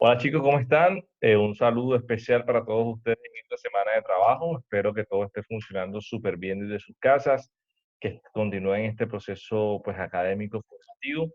Hola chicos, ¿cómo están? Un saludo especial para todos ustedes en esta semana de trabajo. Espero que todo esté funcionando súper bien desde sus casas, que continúen este proceso pues, académico formativo.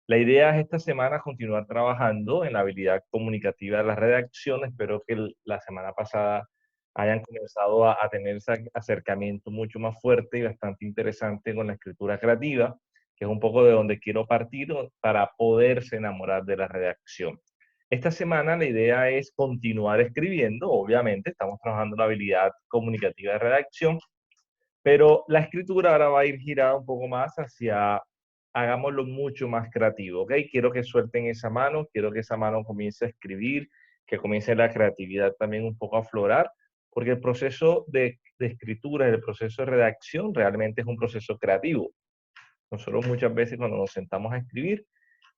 La idea es esta semana continuar trabajando en la habilidad comunicativa de la redacción. Espero que la semana pasada hayan comenzado a tener ese acercamiento mucho más fuerte y bastante interesante con la escritura creativa, que es un poco de donde quiero partir para poderse enamorar de la redacción. Esta semana la idea es continuar escribiendo, obviamente, estamos trabajando la habilidad comunicativa de redacción, pero la escritura ahora va a ir girada un poco más hacia, hagámoslo mucho más creativo, ¿ok? Quiero que suelten esa mano, quiero que esa mano comience a escribir, que comience la creatividad también un poco a aflorar, porque el proceso de escritura, el proceso de redacción realmente es un proceso creativo. Nosotros muchas veces cuando nos sentamos a escribir,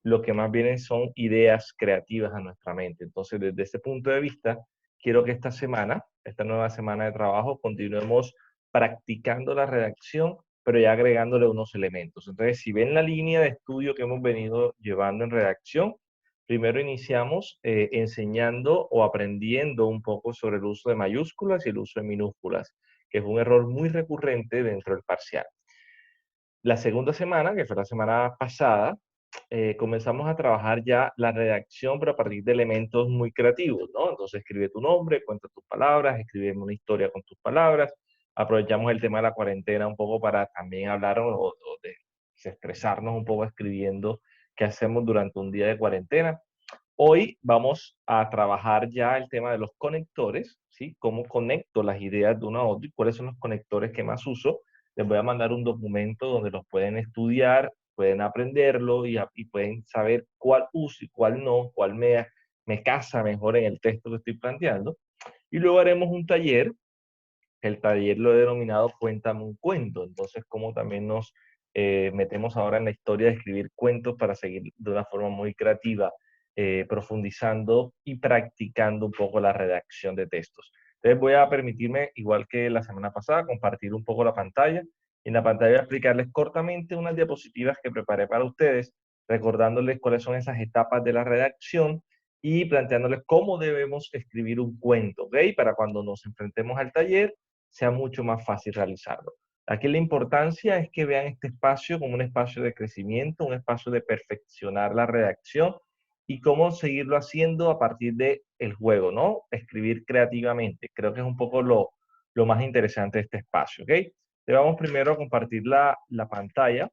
lo que más vienen son ideas creativas a nuestra mente. Entonces, desde ese punto de vista, quiero que esta semana, esta nueva semana de trabajo, continuemos practicando la redacción, pero ya agregándole unos elementos. Entonces, si ven la línea de estudio que hemos venido llevando en redacción, primero iniciamos enseñando o aprendiendo un poco sobre el uso de mayúsculas y el uso de minúsculas, que es un error muy recurrente dentro del parcial. La segunda semana, que fue la semana pasada, comenzamos a trabajar ya la redacción, pero a partir de elementos muy creativos, ¿no? Entonces escribe tu nombre, cuenta tus palabras, escribe una historia con tus palabras. Aprovechamos el tema de la cuarentena un poco para también hablar o de expresarnos un poco escribiendo qué hacemos durante un día de cuarentena. Hoy vamos a trabajar ya el tema de los conectores, ¿sí? Cómo conecto las ideas de uno a otro y cuáles son los conectores que más uso. Les voy a mandar un documento donde los pueden estudiar, pueden aprenderlo y pueden saber cuál uso y cuál no, me casa mejor en el texto que estoy planteando. Y luego haremos un taller. El taller lo he denominado Cuéntame un cuento. Entonces, cómo también nos metemos ahora en la historia de escribir cuentos para seguir de una forma muy creativa, profundizando y practicando un poco la redacción de textos. Entonces, voy a permitirme, igual que la semana pasada, compartir un poco la pantalla. En la pantalla voy a explicarles cortamente unas diapositivas que preparé para ustedes, recordándoles cuáles son esas etapas de la redacción y planteándoles cómo debemos escribir un cuento, ¿ok? Para cuando nos enfrentemos al taller sea mucho más fácil realizarlo. Aquí la importancia es que vean este espacio como un espacio de crecimiento, un espacio de perfeccionar la redacción y cómo seguirlo haciendo a partir del juego, ¿no? Escribir creativamente. Creo que es un poco lo más interesante de este espacio, ¿ok? Le vamos primero a compartir la pantalla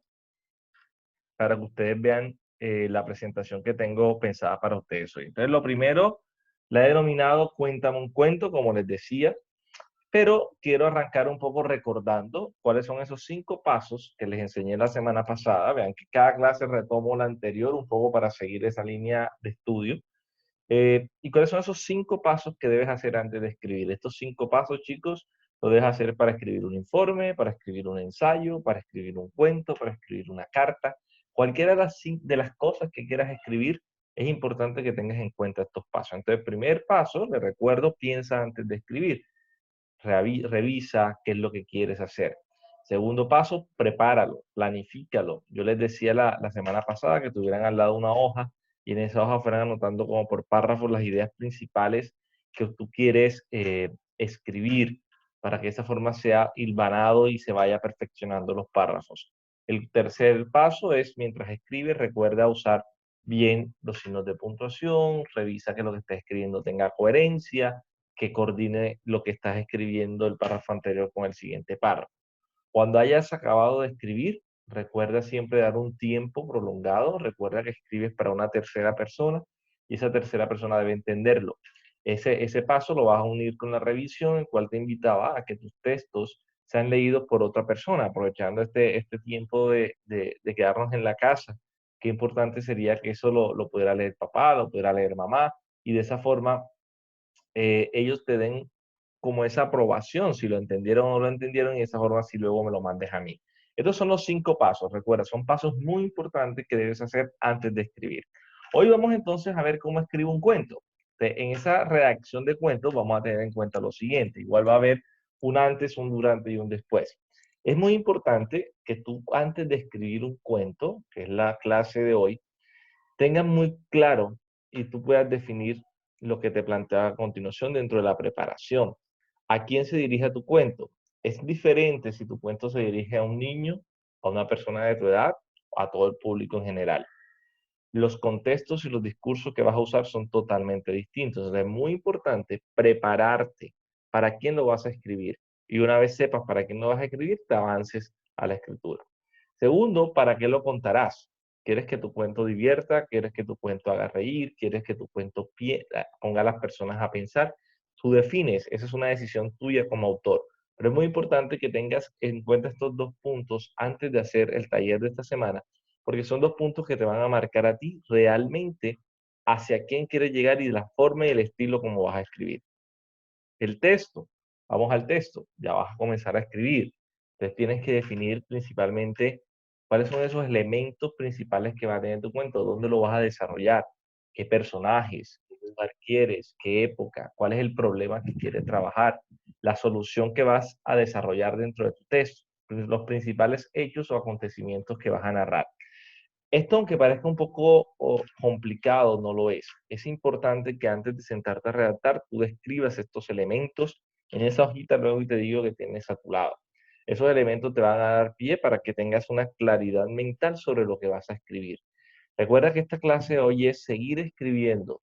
para que ustedes vean la presentación que tengo pensada para ustedes hoy. Entonces, lo primero, la he denominado Cuéntame un cuento, como les decía, pero quiero arrancar un poco recordando cuáles son esos 5 pasos que les enseñé la semana pasada. Vean que cada clase retomo la anterior un poco para seguir esa línea de estudio. ¿Y cuáles son esos 5 pasos que debes hacer antes de escribir? Estos 5 pasos, chicos, lo debes hacer para escribir un informe, para escribir un ensayo, para escribir un cuento, para escribir una carta. Cualquiera de las cosas que quieras escribir, es importante que tengas en cuenta estos pasos. Entonces, primer paso, les recuerdo, piensa antes de escribir. Revisa qué es lo que quieres hacer. Segundo paso, prepáralo, planifícalo. Yo les decía la semana pasada que tuvieran al lado una hoja y en esa hoja fueran anotando como por párrafos las ideas principales que tú quieres escribir para que de esa forma sea hilvanado y se vaya perfeccionando los párrafos. El tercer paso es, mientras escribes, recuerda usar bien los signos de puntuación, revisa que lo que estás escribiendo tenga coherencia, que coordine lo que estás escribiendo el párrafo anterior con el siguiente párrafo. Cuando hayas acabado de escribir, recuerda siempre dar un tiempo prolongado, recuerda que escribes para una tercera persona y esa tercera persona debe entenderlo. Ese paso lo vas a unir con la revisión, en cual te invitaba a que tus textos sean leídos por otra persona, aprovechando este tiempo de quedarnos en la casa. Qué importante sería que eso lo pudiera leer papá, lo pudiera leer mamá, y de esa forma ellos te den como esa aprobación, si lo entendieron o no lo entendieron, y de esa forma si luego me lo mandes a mí. Estos son los 5 pasos, recuerda, son pasos muy importantes que debes hacer antes de escribir. Hoy vamos entonces a ver cómo escribo un cuento. En esa redacción de cuentos vamos a tener en cuenta lo siguiente, igual va a haber un antes, un durante y un después. Es muy importante que tú antes de escribir un cuento, que es la clase de hoy, tengas muy claro y tú puedas definir lo que te plantea a continuación dentro de la preparación. ¿A quién se dirige tu cuento? Es diferente si tu cuento se dirige a un niño, a una persona de tu edad, a todo el público en general. Los contextos y los discursos que vas a usar son totalmente distintos. Entonces, es muy importante prepararte para quién lo vas a escribir. Y una vez sepas para quién lo vas a escribir, te avances a la escritura. Segundo, ¿para qué lo contarás? ¿Quieres que tu cuento divierta? ¿Quieres que tu cuento haga reír? ¿Quieres que tu cuento ponga a las personas a pensar? Tú defines, esa es una decisión tuya como autor. Pero es muy importante que tengas en cuenta estos dos puntos antes de hacer el taller de esta semana, porque son dos puntos que te van a marcar a ti realmente hacia quién quieres llegar y la forma y el estilo como vas a escribir. El texto, vamos al texto, ya vas a comenzar a escribir. Entonces tienes que definir principalmente cuáles son esos elementos principales que va a tener tu cuento, dónde lo vas a desarrollar, qué personajes, qué lugar quieres, qué época, cuál es el problema que quieres trabajar, la solución que vas a desarrollar dentro de tu texto, los principales hechos o acontecimientos que vas a narrar. Esto, aunque parezca un poco complicado, no lo es. Es importante que antes de sentarte a redactar, tú describas estos elementos en esa hojita luego y te digo que tienes a tu lado. Esos elementos te van a dar pie para que tengas una claridad mental sobre lo que vas a escribir. Recuerda que esta clase hoy es seguir escribiendo,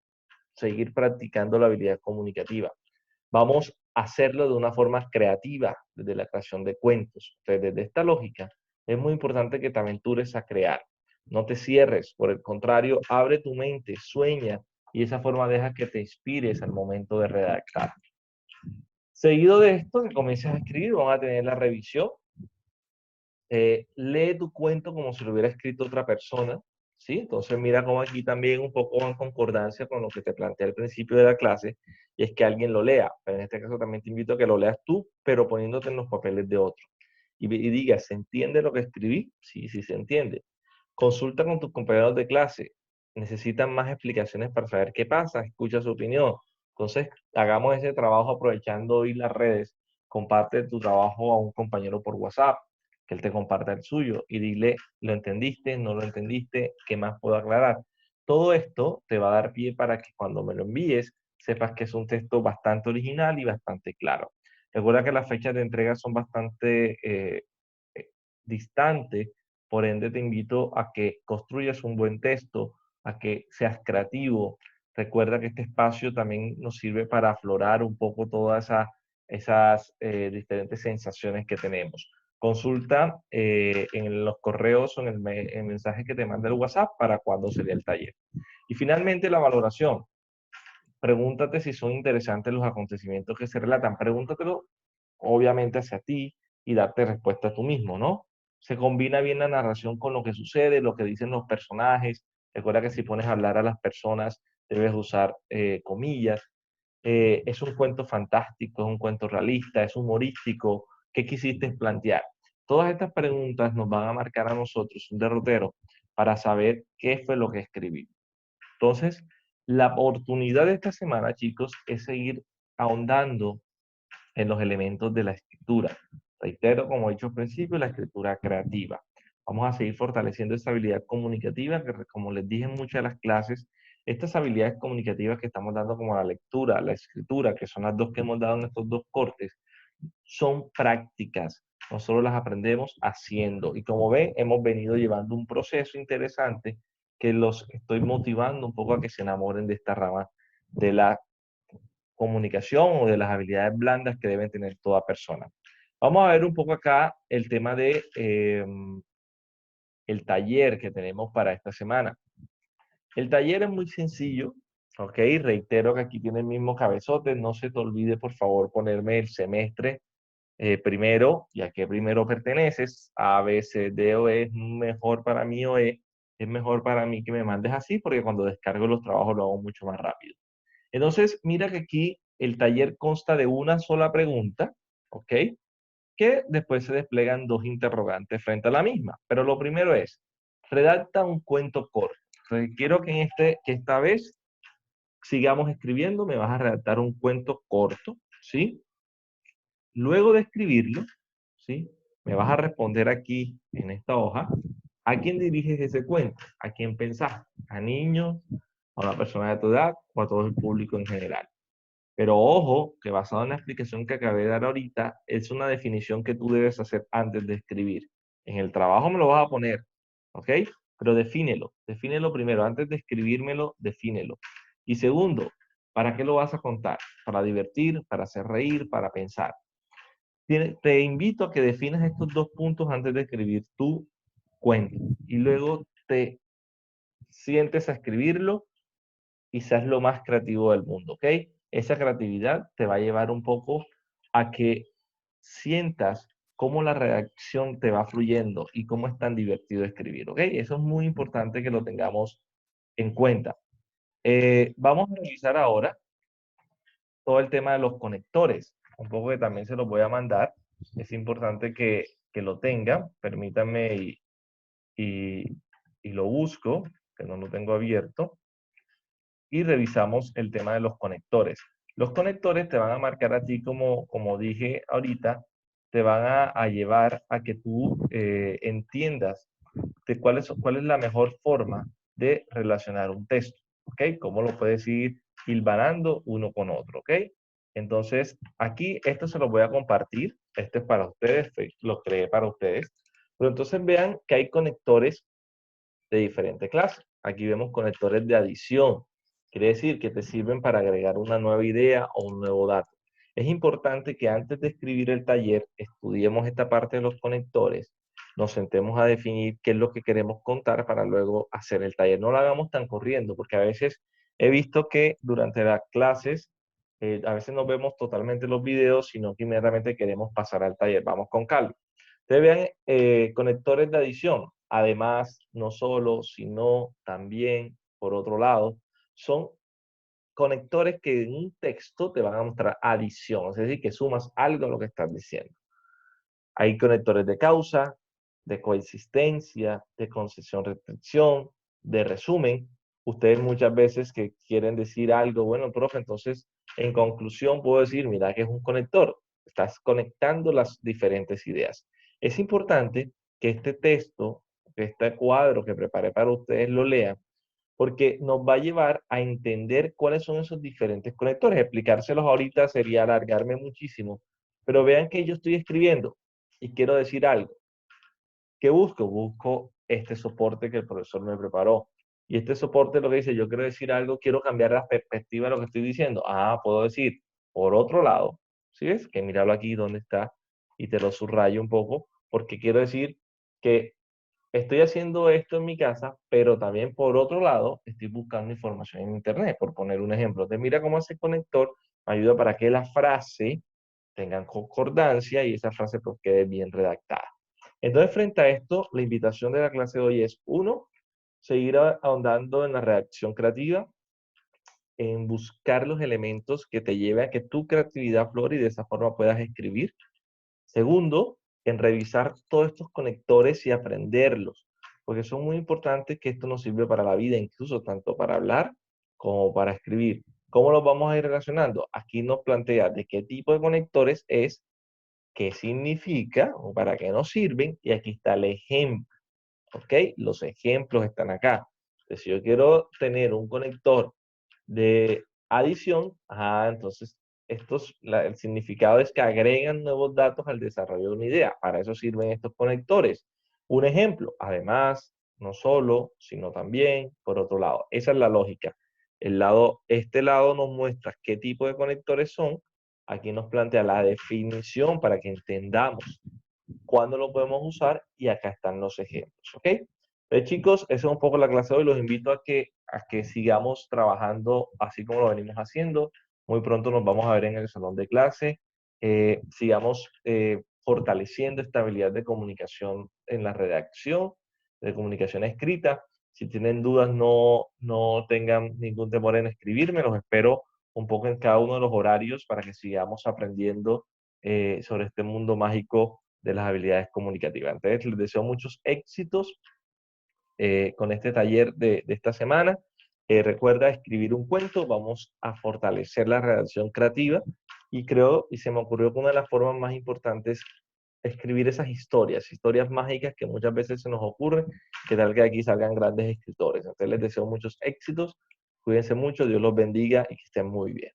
seguir practicando la habilidad comunicativa. Vamos a hacerlo de una forma creativa, desde la creación de cuentos. Entonces, desde esta lógica, es muy importante que te aventures a crear. No te cierres, por el contrario, abre tu mente, sueña y de esa forma deja que te inspires al momento de redactar. Seguido de esto, que comiences a escribir, vamos a tener la revisión. Lee tu cuento como si lo hubiera escrito otra persona, ¿sí? Entonces mira cómo aquí también un poco en concordancia con lo que te planteé al principio de la clase, y es que alguien lo lea. Pero en este caso también te invito a que lo leas tú, pero poniéndote en los papeles de otro. Y digas, ¿se entiende lo que escribí? Sí, sí se entiende. Consulta con tus compañeros de clase. Necesitan más explicaciones para saber qué pasa. Escucha su opinión. Entonces, hagamos ese trabajo aprovechando hoy las redes. Comparte tu trabajo a un compañero por WhatsApp, que él te comparta el suyo y dile, ¿lo entendiste? ¿No lo entendiste? ¿Qué más puedo aclarar? Todo esto te va a dar pie para que cuando me lo envíes, sepas que es un texto bastante original y bastante claro. Recuerda que las fechas de entrega son bastante eh, distantes, por ende te invito a que construyas un buen texto, a que seas creativo. Recuerda que este espacio también nos sirve para aflorar un poco todas esas diferentes sensaciones que tenemos. Consulta en los correos o en el mensaje que te manda el WhatsApp para cuándo sería el taller. Y finalmente la valoración. Pregúntate si son interesantes los acontecimientos que se relatan. Pregúntatelo obviamente hacia ti y darte respuesta tú mismo, ¿no? Se combina bien la narración con lo que sucede, lo que dicen los personajes. Recuerda que si pones a hablar a las personas, debes usar comillas. Es un cuento fantástico, es un cuento realista, es humorístico. ¿Qué quisiste plantear? Todas estas preguntas nos van a marcar a nosotros un derrotero para saber qué fue lo que escribí. Entonces, la oportunidad de esta semana, chicos, es seguir ahondando en los elementos de la escritura. Reitero, como he dicho al principio, la escritura creativa. Vamos a seguir fortaleciendo esta habilidad comunicativa, que como les dije en muchas de las clases, estas habilidades comunicativas que estamos dando como la lectura, la escritura, que son las dos que hemos dado en estos dos cortes, son prácticas. Nosotros las aprendemos haciendo. Y como ven, hemos venido llevando un proceso interesante que los estoy motivando un poco a que se enamoren de esta rama de la comunicación o de las habilidades blandas que deben tener toda persona. Vamos a ver un poco acá el tema de el taller que tenemos para esta semana. El taller es muy sencillo, ¿ok? Reitero que aquí tiene el mismo cabezote. No se te olvide, por favor, ponerme el semestre primero y a qué primero perteneces. A, B, C, D o E es mejor para mí o E. Es mejor para mí que me mandes así porque cuando descargo los trabajos lo hago mucho más rápido. Entonces, mira que aquí el taller consta de una sola pregunta, ¿ok? Que después se desplegan dos interrogantes frente a la misma. Pero lo primero es, redacta un cuento corto. Entonces, quiero que esta vez sigamos escribiendo, me vas a redactar un cuento corto, ¿sí? Luego de escribirlo, ¿sí? Me vas a responder aquí en esta hoja, ¿a quién diriges ese cuento? ¿A quién pensás? ¿A niños? a una persona de tu edad o a todo el público en general. Pero ojo, que basado en la explicación que acabé de dar ahorita, es una definición que tú debes hacer antes de escribir. En el trabajo me lo vas a poner, ¿ok? Pero defínelo primero. Antes de escribírmelo, defínelo. Y segundo, ¿para qué lo vas a contar? ¿Para divertir, para hacer reír, para pensar? Te invito a que definas estos dos puntos antes de escribir tu cuento. Y luego te sientes a escribirlo y seas lo más creativo del mundo, ¿ok? Esa creatividad te va a llevar un poco a que sientas cómo la redacción te va fluyendo y cómo es tan divertido escribir, ¿ok? Eso es muy importante que lo tengamos en cuenta. Vamos a revisar ahora todo el tema de los conectores, un poco que también se los voy a mandar. Es importante que lo tengan. Permítanme y, y lo busco, que no lo tengo abierto. Y revisamos el tema de los conectores. Los conectores te van a marcar a ti, como dije ahorita, te van a llevar a que tú entiendas de cuál es la mejor forma de relacionar un texto, ¿ok? Cómo lo puedes ir hilvanando uno con otro, ¿ok? Entonces, aquí esto se lo voy a compartir. Este es para ustedes, lo creé para ustedes. Pero entonces vean que hay conectores de diferente clase. Aquí vemos conectores de adición. Quiere decir que te sirven para agregar una nueva idea o un nuevo dato. Es importante que antes de escribir el taller estudiemos esta parte de los conectores, nos sentemos a definir qué es lo que queremos contar para luego hacer el taller. No lo hagamos tan corriendo, porque a veces he visto que durante las clases, a veces no vemos totalmente los videos, sino que inmediatamente queremos pasar al taller. Vamos con calma. Ustedes vean conectores de adición. Además, no solo, sino también, por otro lado, son conectores que en un texto te van a mostrar adición, es decir, que sumas algo a lo que estás diciendo. Hay conectores de causa, de coexistencia, de concesión-restricción, de resumen. Ustedes muchas veces que quieren decir algo, bueno, profe, entonces en conclusión puedo decir, mira que es un conector. Estás conectando las diferentes ideas. Es importante que este texto, que este cuadro que preparé para ustedes lo lean, porque nos va a llevar a entender cuáles son esos diferentes conectores. Explicárselos ahorita sería alargarme muchísimo, pero vean que yo estoy escribiendo y quiero decir algo. ¿Qué busco? Busco este soporte que el profesor me preparó. Y este soporte lo que dice, yo quiero decir algo, quiero cambiar la perspectiva de lo que estoy diciendo. Ah, puedo decir, por otro lado, ¿sí ves? Que míralo aquí donde está y te lo subrayo un poco, porque quiero decir que estoy haciendo esto en mi casa, pero también por otro lado estoy buscando información en internet, por poner un ejemplo. Entonces mira cómo ese conector ayuda para que la frase tenga concordancia y esa frase pues quede bien redactada. Entonces frente a esto, la invitación de la clase de hoy es, uno, seguir ahondando en la redacción creativa, en buscar los elementos que te lleven a que tu creatividad flore y de esa forma puedas escribir. Segundo, en revisar todos estos conectores y aprenderlos, porque son muy importantes que esto nos sirve para la vida, incluso tanto para hablar como para escribir. ¿Cómo los vamos a ir relacionando? Aquí nos plantea de qué tipo de conectores es, qué significa o para qué nos sirven, y aquí está el ejemplo, ¿ok? Los ejemplos están acá. Entonces, si yo quiero tener un conector de adición, entonces el significado es que agregan nuevos datos al desarrollo de una idea. Para eso sirven estos conectores. Un ejemplo, además, no solo, sino también, por otro lado. Esa es la lógica. Este lado nos muestra qué tipo de conectores son. Aquí nos plantea la definición para que entendamos cuándo lo podemos usar y acá están los ejemplos, ¿ok? Chicos, esa es un poco la clase de hoy. Los invito a que sigamos trabajando así como lo venimos haciendo. Muy pronto nos vamos a ver en el salón de clase. Sigamos fortaleciendo esta habilidad de comunicación en la redacción, de comunicación escrita. Si tienen dudas, no tengan ningún temor en escribirme. Los espero un poco en cada uno de los horarios para que sigamos aprendiendo sobre este mundo mágico de las habilidades comunicativas. Entonces, les deseo muchos éxitos con este taller de esta semana. Recuerda escribir un cuento, vamos a fortalecer la redacción creativa y creo, y se me ocurrió que una de las formas más importantes es escribir esas historias mágicas que muchas veces se nos ocurren, que tal que aquí salgan grandes escritores. Entonces les deseo muchos éxitos Cuídense mucho, Dios los bendiga y que estén muy bien.